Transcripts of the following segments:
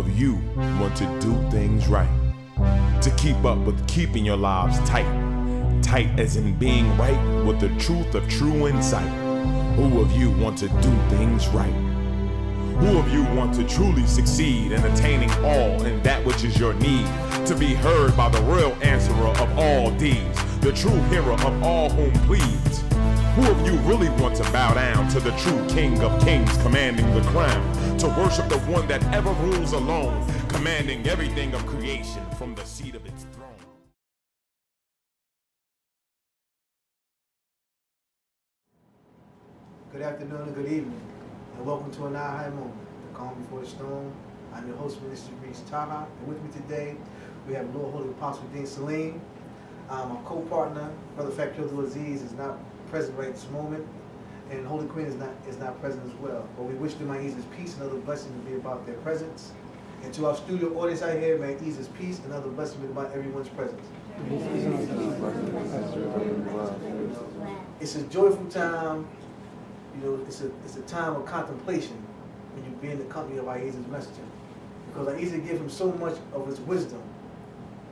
of you want to do things right? To keep up with keeping your lives tight. Tight as in being right with the truth of true insight. Who of you want to do things right? Who of you want to truly succeed in attaining all in that which is your need? To be heard by the real answerer of all deeds, the true hero of all whom pleads. Who of you really want to bow down to the true King of Kings commanding the crown? To worship the one that ever rules alone, commanding everything of creation from the seat of its throne. Good afternoon and good evening, and welcome to an Ahezaah moment, the calm before the storm. I'm your host, Minister Ahezaah, and with me today we have Lord Holy-Apostle Deen Saleem. My co-partner, Brother Factor Aziz, is not present right this moment, and Holy Queen is not present as well. But we wish them Ahezaah's peace and other blessings to be about their presence. And to our studio audience out here, may Ahezaah's peace and other blessings be about everyone's presence. It's a joyful time. You know, it's a time of contemplation when you be in the company of Ahezaah's messenger, because Ahezaah gives him so much of his wisdom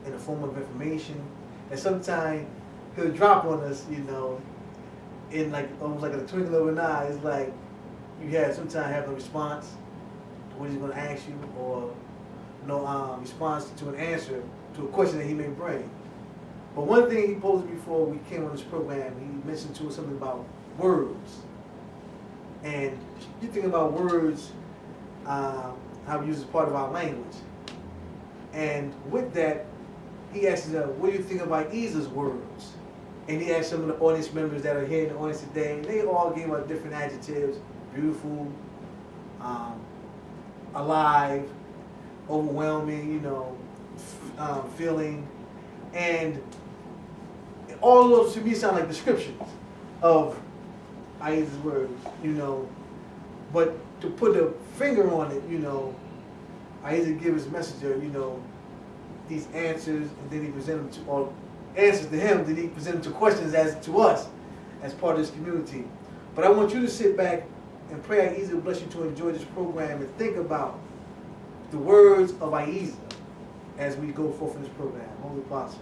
in the form of information, and sometimes he'll drop on us, you know, in like almost like a twinkle of an eye. It's like you sometimes have no response to what he's going to ask you, or no response to an answer to a question that he may bring. But one thing he posed before we came on this program, he mentioned to us something about words. And you think about words, how we use as part of our language. And with that, he asked us, what do you think about Ahezaah's words? And he asked some of the audience members that are here in the audience today, and they all gave out different adjectives: beautiful, alive, overwhelming, you know, feeling. And all of those to me sound like descriptions of Ahezaah's words, you know. But to put a finger on it, you know, Ahezaah give his messenger, you know, these answers, and then he present them to, or answers to him, then he present them to questions as to us, as part of this community. But I want you to sit back and pray Ahezaah bless you to enjoy this program and think about the words of Ahezaah as we go forth in this program. Holy Apostle.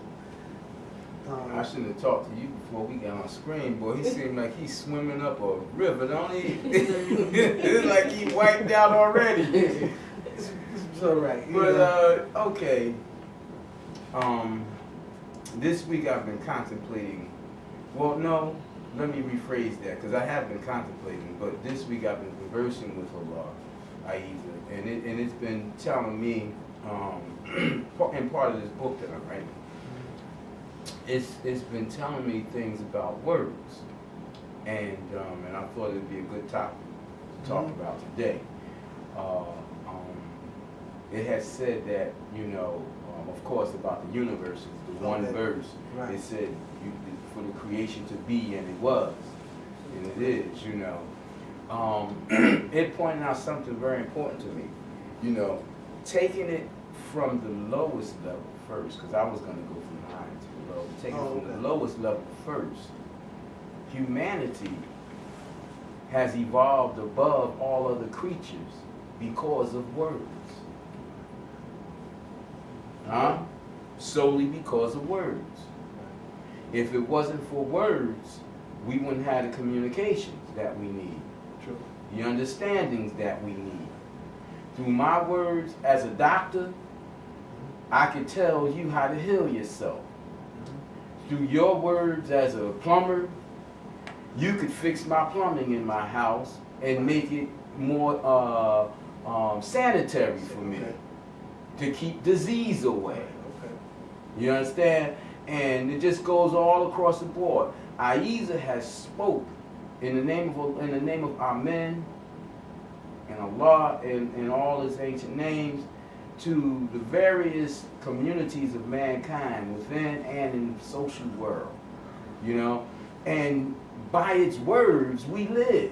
I shouldn't have talked to you before we got on screen, boy. He seemed like he's swimming up a river, don't he? It's like he wiped out already. It's all right. But, okay. This week I've been contemplating. Well, no, let me rephrase that, because I have been contemplating, but this week I've been conversing with Allaah, Ahezaah, and it's been telling me, in part of this book that I'm writing, it's been telling me things about words, and I thought it'd be a good topic to talk about today. It has said that, you know, of course, about the universe, the one verse. Right. It said for the creation to be, and it was, and it is, you know. It pointed out something very important to me, you know, taking it from the lowest level first, because I was going to go from high to low. Taking it from the lowest level first. Humanity has evolved above all other creatures because of words. Solely because of words. If it wasn't for words, we wouldn't have the communications that we need. True. The understandings that we need. Through my words as a doctor, I can tell you how to heal yourself. Through your words as a plumber, you could fix my plumbing in my house and make it more sanitary for me, to keep disease away. You understand? And it just goes all across the board. Ahezaah has spoke in the name of Amen and Allah and all his ancient names to the various communities of mankind within and in the social world. You know? And by its words we live.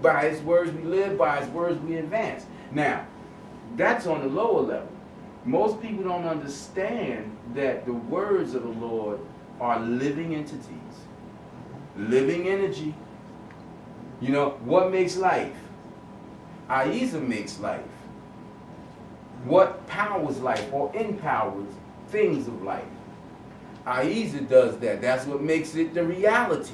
By its words we live, by its words we advance. Now, that's on the lower level. Most people don't understand that the words of the Lord are living entities, living energy. You know, what makes life? Ahezaah makes life. What powers life or empowers things of life? Ahezaah does that. That's what makes it the reality.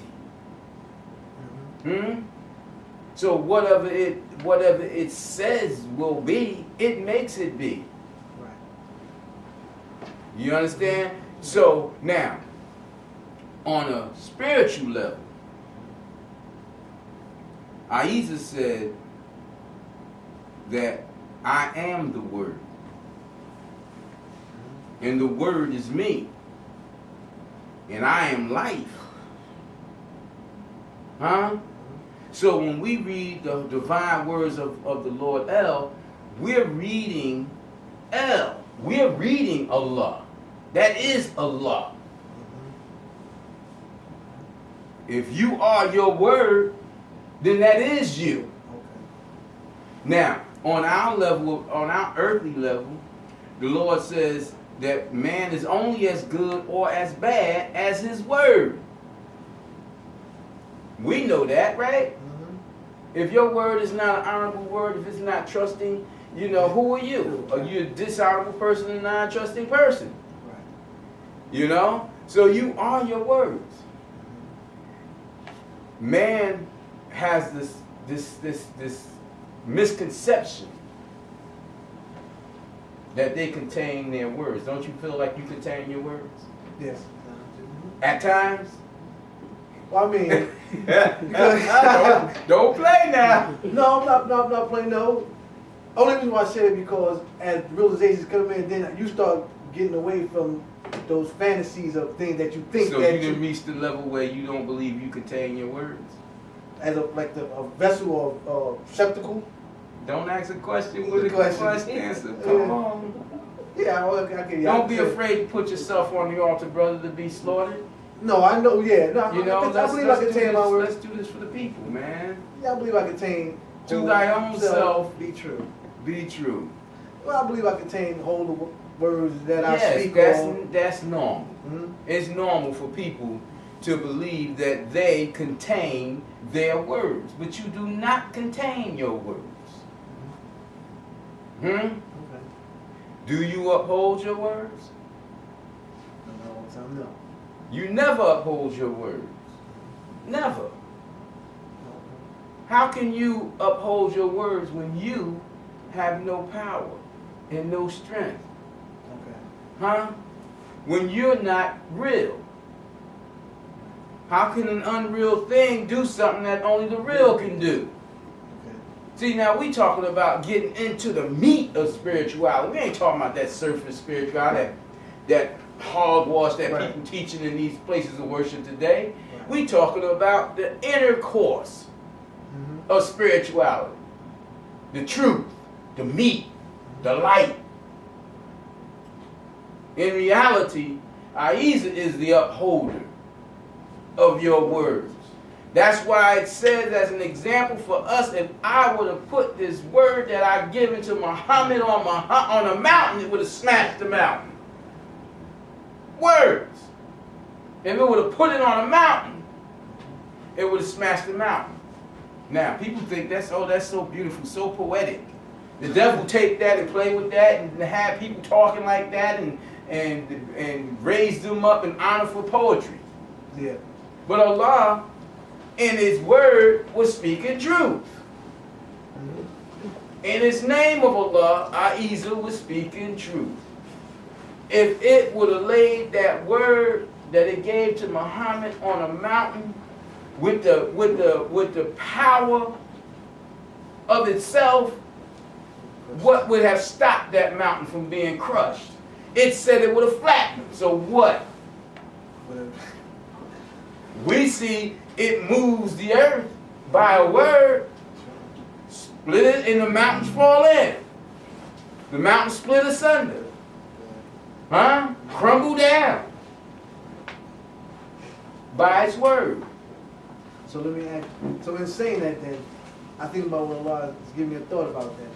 So whatever it says will be, it makes it be. Right. You understand? So now, on a spiritual level, Ahezaah said that I am the Word. And the Word is me. And I am life. Huh? So when we read the divine words of the Lord El, we're reading El. We're reading Allah. That is Allah. If you are your word, then that is you. Okay. Now, on our level, on our earthly level, the Lord says that man is only as good or as bad as his word. We know that, right? If your word is not an honorable word, if it's not trusting, you know, who are you? Are you a dishonorable person and a non-trusting person? Right. You know? So you are your words. Man has this misconception that they contain their words. Don't you feel like you contain your words? Yes. At times? Well, I mean, don't play now. no, I'm not playing. No. Only reason why I say it because as realizations come in, then you start getting away from those fantasies of things that you think So that you didn't reach the level where you don't believe you contain your words? as a vessel or receptacle. Don't ask a question with a Question. question answer. Come on. Yeah, well, okay. Don't be afraid to put yourself on the altar, brother, to be slaughtered. No, I know. Yeah, no, You know, I believe I contain my words. let's do this for the people, man. Yeah, I believe I contain. To thy own self, be true. be true. Well, I believe I contain whole words that I speak on. That's normal. Mhm. It's normal for people to believe that they contain their words, but you do not contain your words. Okay. Do you uphold your words? No. You never uphold your words. Never. How can you uphold your words when you have no power and no strength? Okay. Huh? When you're not real. How can an unreal thing do something that only the real can do? Okay. See, now we talking about getting into the meat of spirituality. We ain't talking about that surface spirituality, that hogwash that Right. people teaching in these places of worship today. Right. We talking about the inner course of spirituality. The truth, the meat, the light. In reality, Ahezaah is the upholder of your words. That's why it says as an example for us, if I would have put this word that I've given to Muhammad on a mountain, it would have smashed the mountain. Words. If it would have put it on a mountain, it would have smashed the mountain. Now, people think that's so beautiful, so poetic. The devil take that and play with that and have people talking like that and raise them up in honor for poetry. Yeah. But Allah, in His word, was speaking truth. In His name of Allah, Ahezaah was speaking truth. If it would have laid that word that it gave to Muhammad on a mountain with the power of itself, what would have stopped that mountain from being crushed? It said it would have flattened. So what? We see it moves the earth by a word, split it, and the mountains fall in. The mountains split asunder. Huh? Crumble down by its word. So let me ask. So in saying that, then I think about what Allah is giving me a thought about that.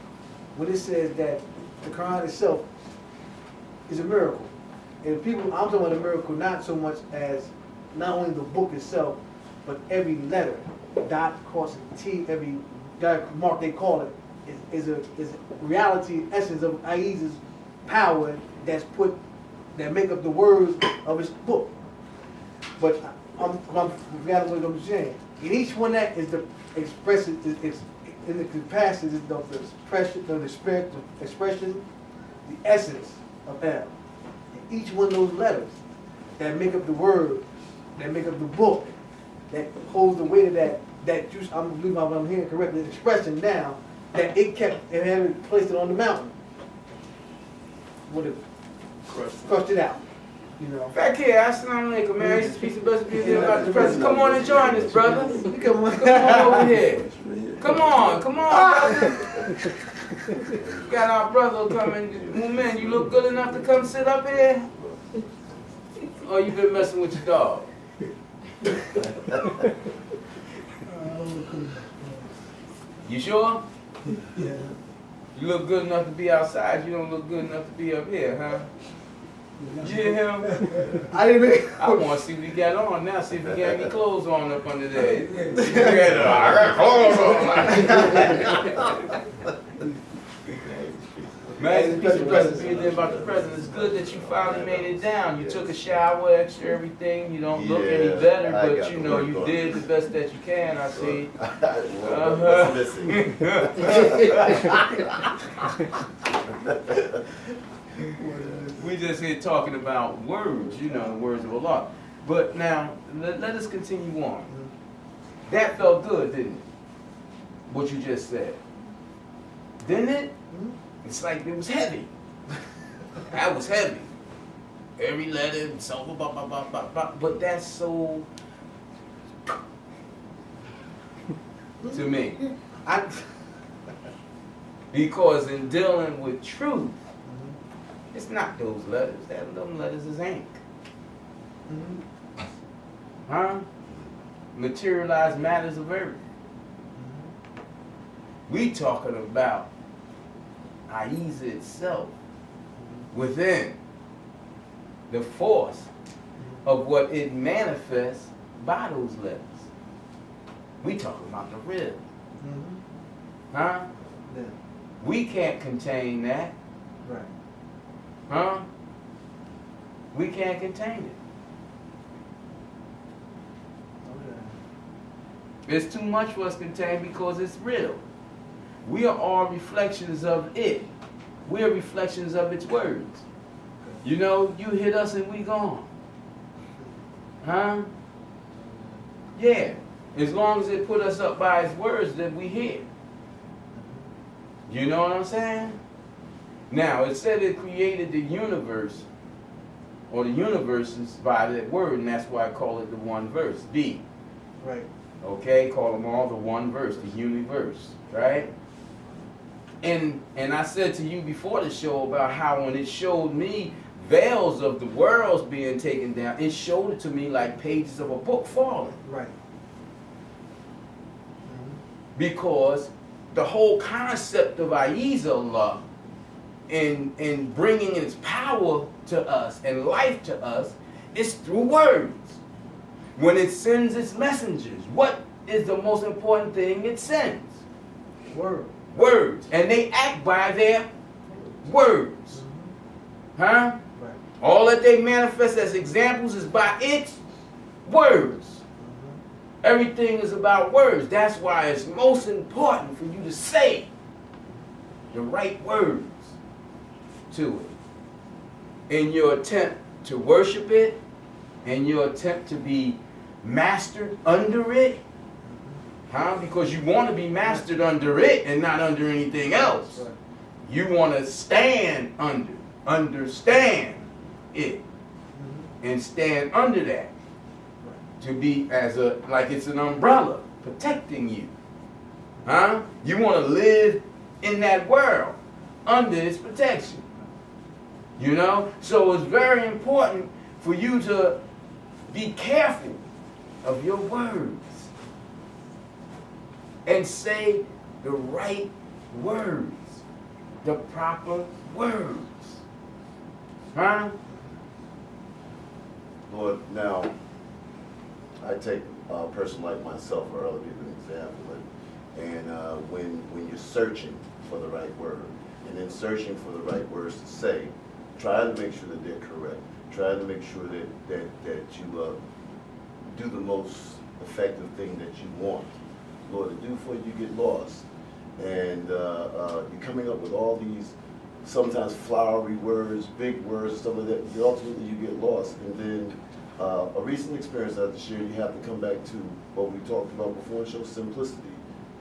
When it says that the Quran itself is a miracle, and people, I'm talking about a miracle not so much as not only the book itself, but every letter, dot, cross, T, every dot mark they call it, is a reality, essence of Ahezaah's power that make up the words of his book. But I'm forgetting what I'm saying. In each one that is the expression, is in the capacity of the expression, of the spirit, the expression, the essence of El. And each one of those letters that make up the word, that make up the book, that holds the weight of that you, I believe I'm hearing correctly, the expression now, that it had it placed it on the mountain. Would have crushed it out. You know. Back here, assalamu alaikum, man. This is peace and blessings be with you about the presence. Come on and join us, brother. Come on over here. Come on, brother. Got our brother coming. Man, you look good enough to come sit up here? Or you been messing with your dog? You sure? Yeah. You look good enough to be outside. You don't look good enough to be up here, huh? You hear him? I didn't. I want to see what he got on now. See if he got any clothes on up under there. I got clothes on. Man, peace and blessings be there about the present. It's good that you finally made it down. You took a shower, extra everything. You don't look any better, but you know you did the best that you can. I see. What's missing? We just here talking about words, you know, the words of Allah. But now, let us continue on. That felt good, didn't it? What you just said. Didn't it? It's like it was heavy. That was heavy. Every letter, so blah, blah, blah, blah, blah. But that's so to me. Because in dealing with truth, it's not those letters. Them letters is ink. Huh? Materialized matters of earth. We talking about Ahezaah itself within the force of what it manifests by those letters. We talking about the real. Huh? Yeah. We can't contain that. Right. Huh? We can't contain it. It's too much for us to contain because it's real. We are all reflections of it. We are reflections of its words. You know, you hit us and we gone. Huh? Yeah. As long as it put us up by its words, then we here. You know what I'm saying? Now, it said it created the universe, or the universes, by that word, and that's why I call it the one verse, B. Right. Okay, call them all the one verse, the universe, right? And I said to you before the show about how when it showed me veils of the worlds being taken down, it showed it to me like pages of a book falling. Right. Because the whole concept of Ahezaah in bringing its power to us and life to us is through words. When it sends its messengers, what is the most important thing it sends? Word. Words. And they act by their words. Huh? Right. All that they manifest as examples is by its words. Everything is about words. That's why it's most important for you to say the right words to it. In your attempt to worship it, in your attempt to be mastered under it, huh? Because you want to be mastered under it and not under anything else. Right. You want to stand under, understand it, and stand under that. To be as like it's an umbrella protecting you. Huh? You want to live in that world under its protection. You know? So it's very important for you to be careful of your words and say the right words, the proper words. Huh? Lord, now, I take a person like myself or other people an example, and when you're searching for the right word, and then searching for the right words to say, trying to make sure that they're correct, trying to make sure that you do the most effective thing that you want Lord to do for you, you get lost. And you're coming up with all these sometimes flowery words, big words, stuff like that. Ultimately, you get lost. And then a recent experience I have to share, you have to come back to what we talked about before and show simplicity.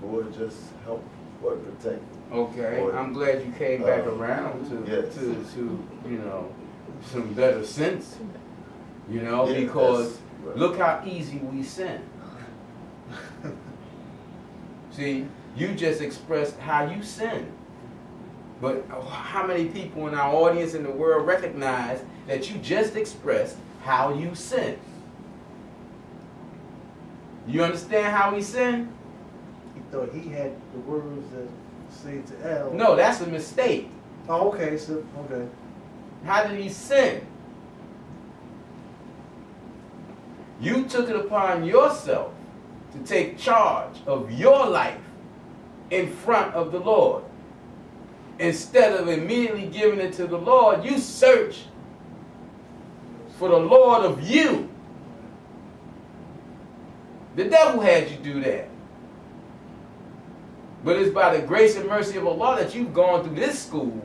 Lord, just help, Lord, protect. Okay, Lord, I'm glad you came back around yes. to you know, some better sense. You know, Yeah, because right. look how easy we sin. See, you just expressed how you sin. But how many people in our audience in the world recognize that you just expressed how you sin? You understand how we sin? He thought he had the words that say to L. No, that's a mistake. Oh, okay. So, okay. How did he sin? You took it upon yourself to take charge of your life in front of the Lord. Instead of immediately giving it to the Lord, you search for the Lord of you. The devil had you do that. But it's by the grace and mercy of Allah that you've gone through this school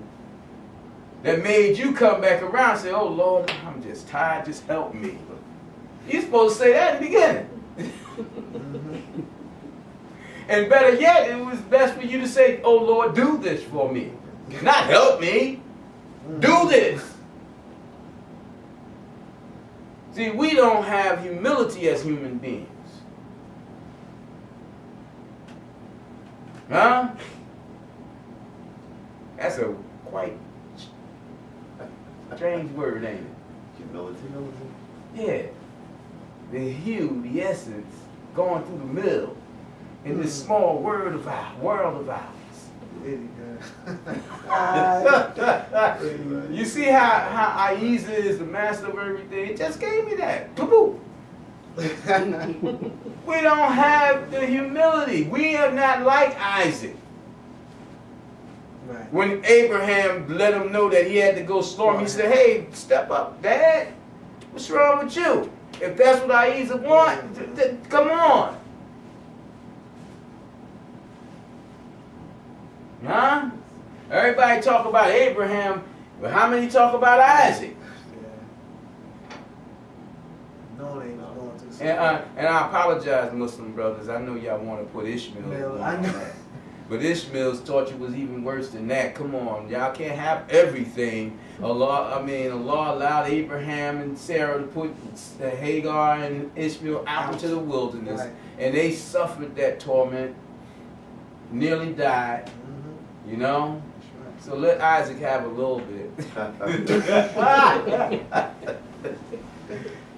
that made you come back around and say, oh Lord, I'm just tired, just help me. You're supposed to say that in the beginning. And better yet, it was best for you to say, oh Lord, do this for me. Not help me. Do this. See, we don't have humility as human beings. Huh? That's a quite strange word, ain't it? Humility. Yeah. The hue, the essence, going through the middle in this small world of ours. You see how Ahezaah is the master of everything? It just gave me that. Boo-boo. We don't have the humility. We are not like Isaac. Right. When Abraham let him know that he had to go storm, he said, hey, step up, Dad. What's wrong with you? If that's what Ahezaah wants, come on. Huh? Everybody talk about Abraham, but how many talk about Isaac? No, they ain't going to the And I apologize, Muslim brothers. I know y'all want to put Ishmael I on know. that. But Ishmael's torture was even worse than that. Come on, y'all can't have everything. Allah allowed Abraham and Sarah to put Hagar and Ishmael out into the wilderness. Right. And they suffered that torment, nearly died, you know? So let Isaac have a little bit.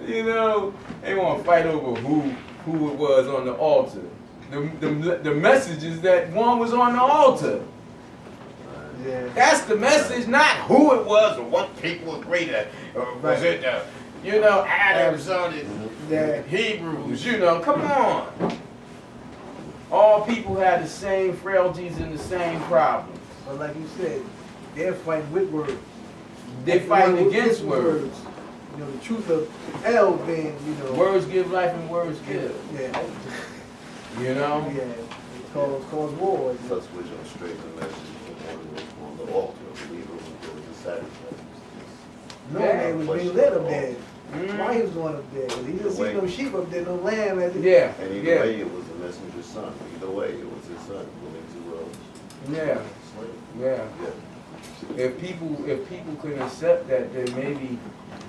You know, they want to fight over who it was on the altar. The message is that one was on the altar. Yeah. That's the message, not who it was or what people were greater. Or was it Adam's on the Hebrews, come on. All people had the same frailties and the same problems. But like you said, they're fighting with words. They're fighting against words. You know, the truth of L being, Words give life and words kill. Yeah. You know? Yeah. It cause wars. Such which on straight the message on the altar. Believer was a sacrifice. No, Yeah. they was being led up there. Mm. Why he was going up there? 'Cause he didn't see Wait. no sheep up there, no lamb. Yeah. And either way, it was the messenger's son. Either way, it was his son willing to Yeah. slay. Yeah. Yeah. If people could accept that, then maybe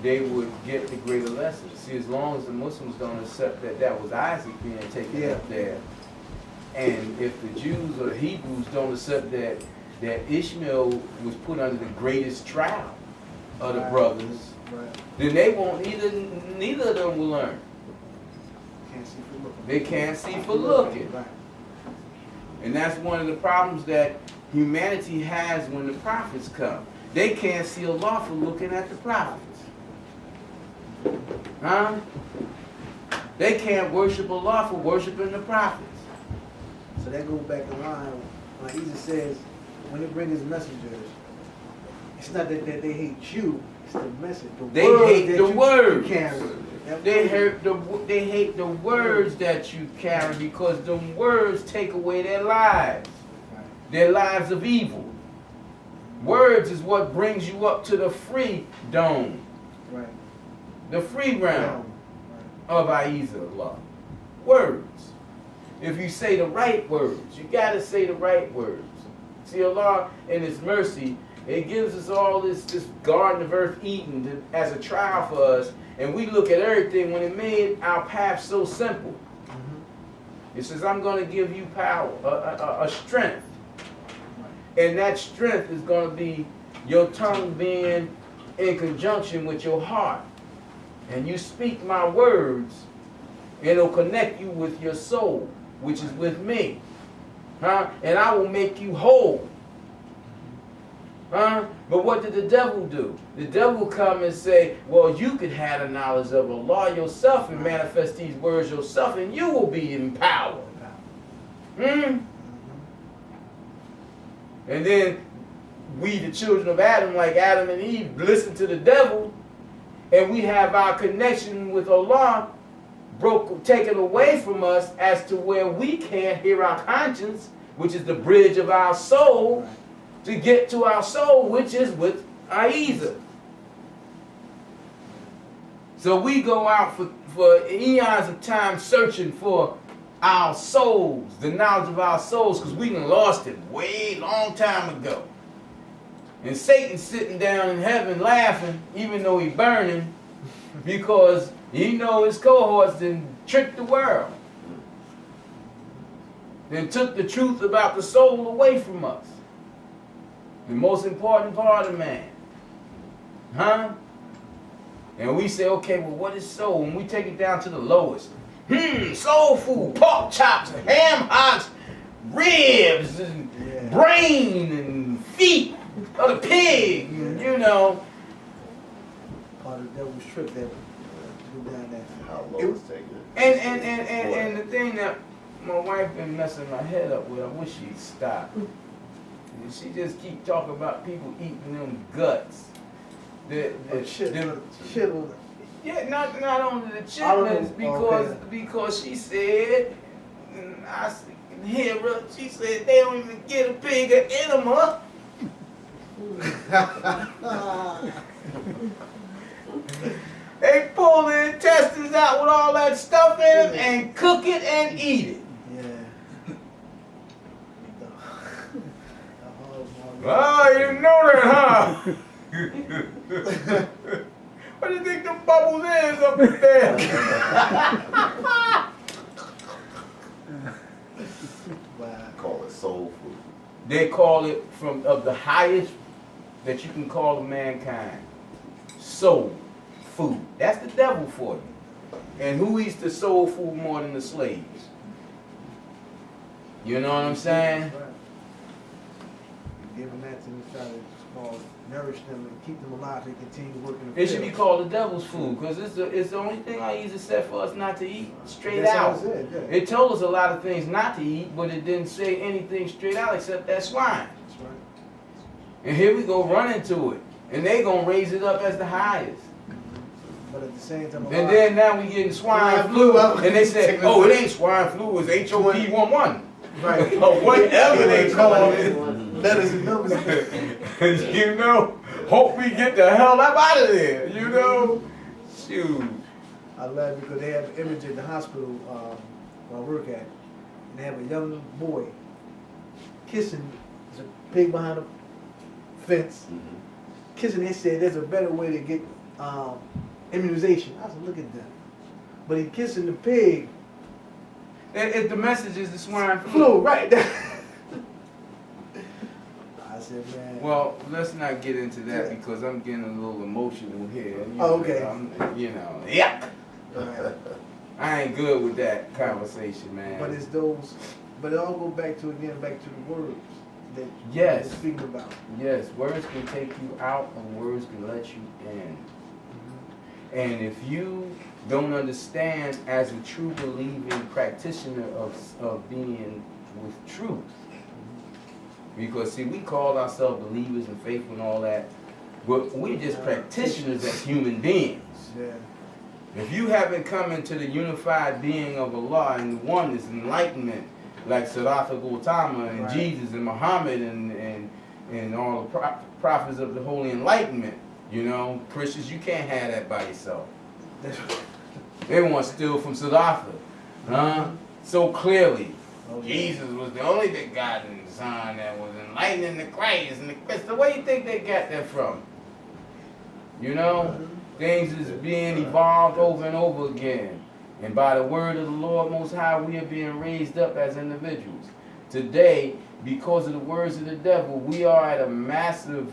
they would get the greater lesson. See, as long as the Muslims don't accept that was Isaac being taken up there, and if the Jews or the Hebrews don't accept that Ishmael was put under the greatest trial of the brothers, then they won't. Neither of them will learn. Can't see for looking. They can't see for looking. Right. And that's one of the problems that humanity has when the prophets come. They can't see Allah for looking at the prophets. Huh? They can't worship Allah for worshiping the prophets. So that goes back in line when Ahezaah says, when they bring his messengers, it's not that they hate you, it's the message. They hate the words. You carry. They hate the words that you carry because the words take away their lives. Their lives of evil. Words is what brings you up to the free dome. Right. The free realm of Ahezaah. Words. If you say the right words, you got to say the right words. See, Allah in His mercy, it gives us all this garden of earth Eden as a trial for us, and we look at everything when it made our path so simple. It says, I'm going to give you power, a strength. And that strength is going to be your tongue being in conjunction with your heart. And you speak my words, and it'll connect you with your soul, which is with me. And I will make you whole. But what did the devil do? The devil come and say, well, you could have the knowledge of Allah yourself and manifest these words yourself, and you will be empowered. And then we, the children of Adam, like Adam and Eve, listen to the devil, and we have our connection with Allah taken away from us as to where we can't hear our conscience, which is the bridge of our soul, to get to our soul, which is with Ahezaah. So we go out for eons of time searching for our souls, the knowledge of our souls, because we done lost it way long time ago. And Satan's sitting down in heaven laughing, even though he's burning, because he know his cohorts done tricked the world. Then took the truth about the soul away from us. The most important part of man. And we say, okay, well, what is soul? And we take it down to the lowest. Soul food, pork chops, ham hocks, ribs, and brain, and feet of the pig, you know. Part of the devil's trick that we do down there. How low is taking it? And the thing that my wife been messing my head up with, I wish she'd stop. She just keep talking about people eating them guts. Yeah, not only the chitlins, because she said, and I hear her, she said they don't even get a pig an enema. They pull the intestines out with all that stuff in them and cook it and eat it. Oh, you know that, huh? What do you think the bubbles is up in there? Call it soul food. They call it of the highest that you can call to mankind. Soul food. That's the devil for you. And who eats the soul food more than the slaves? You know what I'm saying? Give them that to them, try to nourish them and keep them alive to continue working. It should be called the devil's food because it's the only thing Ahezaah said for us not to eat straight out. It told us a lot of things not to eat, but it didn't say anything straight out except that swine. That's right. And here we go running to it, and they gonna raise it up as the highest. But at the same time, and then now we getting swine flu, and they say, oh, it ain't swine flu, it's H.A.D. 11. Right. Or whatever they call it. Letters and numbers. You know, hope we get the hell up out of there, you know? Shoot. I laugh because they have an image at the hospital where I work at. And they have a young boy kissing, there's a pig behind a fence. Kissing, they said there's a better way to get immunization. I said, look at that. But he kissing the pig. If the message is the swine flu, right. I said, man. Well, let's not get into that because I'm getting a little emotional here. Okay. Yuck. Right. I ain't good with that conversation, man. But it's those, but it all go back to the words that you're speaking about. Yes, words can take you out and words can let you in. And if you don't understand as a true believing practitioner of being with truth, Because see, we call ourselves believers and faithful and all that, but we're just practitioners as human beings. Yeah. If you haven't come into the unified being of Allah and oneness, enlightenment, like Siddhartha Gautama and Right. Jesus and Muhammad and all the prophets of the Holy Enlightenment, you know, Christians, you can't have that by yourself. They want to steal from Siddhartha, so clearly. Okay. Jesus was the only begotten Son that was enlightening the Christ and the Christ. Where do you think they got that from? You know, things is being evolved over and over again. And by the word of the Lord Most High, we are being raised up as individuals. Today, because of the words of the devil, we are at a massive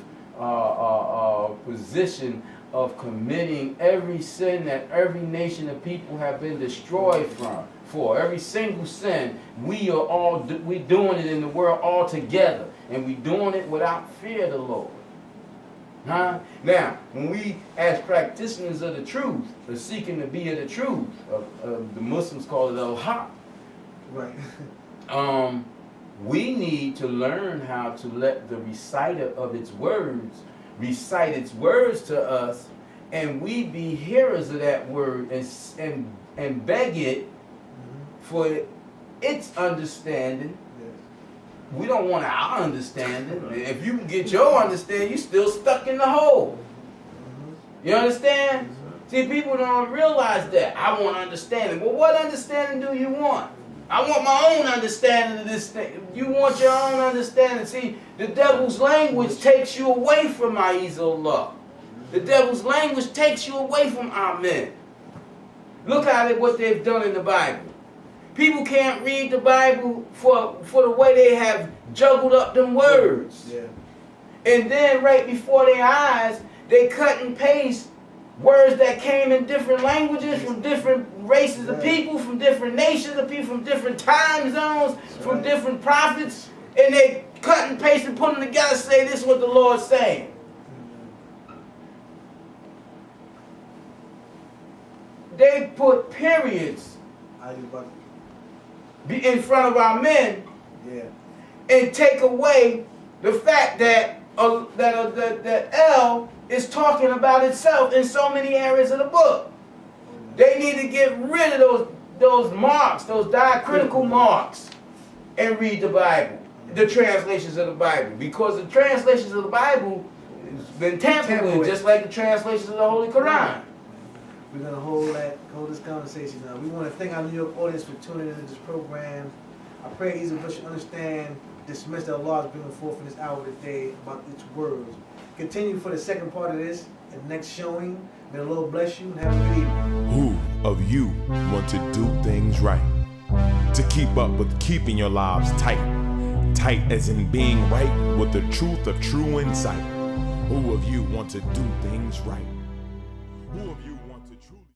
position of committing every sin that every nation of people have been destroyed from. For every single sin, we're doing it in the world all together, and we're doing it without fear of the Lord. Now, when we, as practitioners of the truth, are seeking to be of the truth, the Muslims call it Al-Haq. Right. We need to learn how to let the reciter of its words recite its words to us, and we be hearers of that word and beg it for its understanding. Yes. We don't want our understanding. If you can get your understanding, you're still stuck in the hole. You understand? See, people don't realize that. I want understanding. Well, what understanding do you want? I want my own understanding of this thing. You want your own understanding. See, the devil's language takes you away from Ahezaah. The devil's language takes you away from Amen. Look at what they've done in the Bible. People can't read the Bible for the way they have juggled up them words. Yeah. And then right before their eyes, they cut and paste words that came in different languages, from different races of people, from different nations of people, from different time zones, from different prophets, and they cut and paste and put them together and say, this is what the Lord's saying. They put periods in front of our men, and take away the fact that L is talking about itself in so many areas of the book. They need to get rid of those marks, those diacritical marks, and read the Bible, the translations of the Bible, because the translations of the Bible has been tampered with, just like the translations of the Holy Quran. We're gonna hold this conversation now. We want to thank our New York audience for tuning into this program. I pray each of us should understand this message that Allah is bringing forth in this hour today about its words. Continue for the second part of this and next showing. May the Lord bless you and have a good evening. Who of you want to do things right? To keep up with keeping your lives tight. Tight as in being right with the truth of true insight. Who of you want to do things right? Who of you